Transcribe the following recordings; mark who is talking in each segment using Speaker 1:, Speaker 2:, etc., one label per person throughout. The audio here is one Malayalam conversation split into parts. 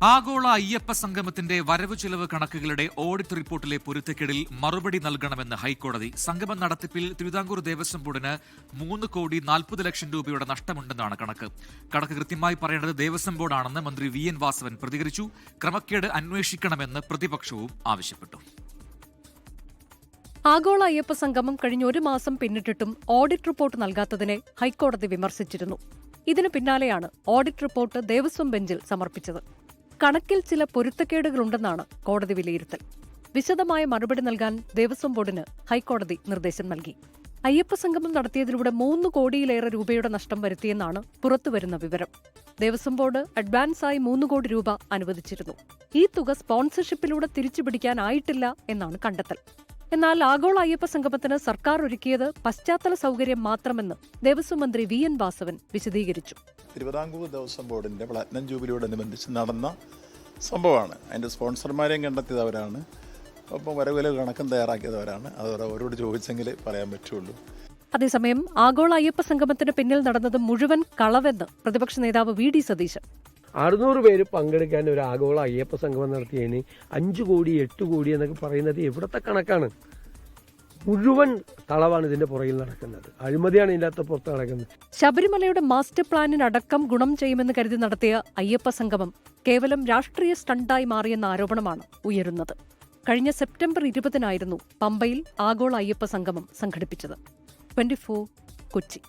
Speaker 1: ആഗോള അയ്യപ്പ സംഗമത്തിന്റെ വരവ് ചെലവ് കണക്കുകളുടെ ഓഡിറ്റ് റിപ്പോർട്ടിലെ പൊരുത്തക്കേടിൽ മറുപടി നൽകണമെന്ന് ഹൈക്കോടതി. സംഗമം നടത്തിപ്പിൽ തിരുവിതാംകൂർ ദേവസ്വം ബോർഡിന് 3,40,00,000 രൂപയുടെ നഷ്ടമുണ്ടെന്നാണ് കണക്ക്. കണക്ക് കൃത്യമായി പറയേണ്ടത് ദേവസ്വം ബോർഡാണെന്ന് മന്ത്രി VN വാസവൻ പ്രതികരിച്ചു. ക്രമക്കേട് അന്വേഷിക്കണമെന്ന് പ്രതിപക്ഷവും ആവശ്യപ്പെട്ടു.
Speaker 2: ആഗോള അയ്യപ്പ സംഗമം കഴിഞ്ഞ ഒരു മാസം പിന്നിട്ടിട്ടും ഓഡിറ്റ് റിപ്പോർട്ട് നൽകാത്തതിനെ ഹൈക്കോടതി വിമർശിച്ചിരുന്നു. ഇതിനു പിന്നാലെയാണ് ഓഡിറ്റ് റിപ്പോർട്ട് ദേവസ്വം ബെഞ്ചിൽ സമർപ്പിച്ചത്. കണക്കിൽ ചില പൊരുത്തക്കേടുകളുണ്ടെന്നാണ് കോടതി വിലയിരുത്തൽ. വിശദമായ മറുപടി നൽകാൻ ദേവസ്വം ബോർഡിന് ഹൈക്കോടതി നിർദ്ദേശം നൽകി. അയ്യപ്പ സംഗമം നടത്തിയതിലൂടെ 3 കോടിയിലേറെ രൂപയുടെ നഷ്ടം വരുത്തിയെന്നാണ് പുറത്തുവരുന്ന വിവരം. ദേവസ്വം ബോർഡ് അഡ്വാൻസായി 3 കോടി രൂപ അനുവദിച്ചിരുന്നു. ഈ തുക സ്പോൺസർഷിപ്പിലൂടെ തിരിച്ചുപിടിക്കാനായിട്ടില്ല എന്നാണ് കണ്ടെത്തൽ. എന്നാൽ ആഗോള അയ്യപ്പ സംഗമത്തിന് സർക്കാർ ഒരുക്കിയത് പശ്ചാത്തല സൗകര്യം മാത്രമെന്ന് ദേവസ്വം മന്ത്രി VN വാസവൻ വിശദീകരിച്ചു.
Speaker 3: തിരുവിതാംകൂർ ദേവസ്വം ബോർഡിന്റെ പ്ലാറ്റിനം ജൂബിലിയോടനുബന്ധിച്ച് നടന്ന സംഭവമാണ്. അതിന്റെ സ്പോൺസർമാരെയും കണ്ടെത്തിയത് അവരാണ്. ഒപ്പം വരവില കണക്കും തയ്യാറാക്കിയതവരാണ്. അത് അവരോട് ചോദിച്ചെങ്കിൽ പറയാൻ പറ്റുള്ളൂ.
Speaker 2: അതേസമയം ആഗോള അയ്യപ്പ സംഗമത്തിന് പിന്നിൽ നടന്നത് മുഴുവൻ കളവെന്ന് പ്രതിപക്ഷ നേതാവ് VD സതീശൻ.
Speaker 4: 600 പേര് പങ്കെടുക്കാൻ ഒരു ആഗോള അയ്യപ്പ സംഗമം നടത്തിയതിന് 5 കോടി 8 കോടി എന്നൊക്കെ പറയുന്നത് എവിടത്തെ കണക്കാണ്? മുഴുവൻ കളവാണ് ഇതിന്റെ പുറകിൽ നടക്കുന്നത്. അഴിമതിയാണ് ഇതിന്റെ പുറത്ത് നടക്കുന്നത്.
Speaker 2: ശബരിമലയുടെ മാസ്റ്റർ പ്ലാനിനടക്കം ഗുണം ചെയ്യുമെന്ന് കരുതി നടത്തിയ അയ്യപ്പ സംഗമം കേവലം രാഷ്ട്രീയ സ്റ്റണ്ടായി മാറിയെന്ന ആരോപണമാണ് ഉയരുന്നത്. കഴിഞ്ഞ സെപ്റ്റംബർ 20-നായിരുന്നു പമ്പയിൽ ആഗോള അയ്യപ്പ സംഗമം സംഘടിപ്പിച്ചത്. 24 കൊച്ചി.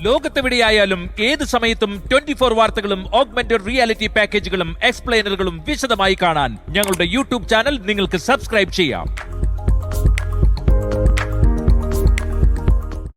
Speaker 5: ലോകത്തെവിടെയായാലും ഏത് സമയത്തും 24 വാർത്തകളും ഓഗ്മെന്റഡ് റിയാലിറ്റി പാക്കേജുകളും എക്സ്പ്ലെയിനറുകളും വിശദമായി കാണാൻ ഞങ്ങളുടെ യൂട്യൂബ് ചാനൽ നിങ്ങൾക്ക് സബ്സ്ക്രൈബ് ചെയ്യാം.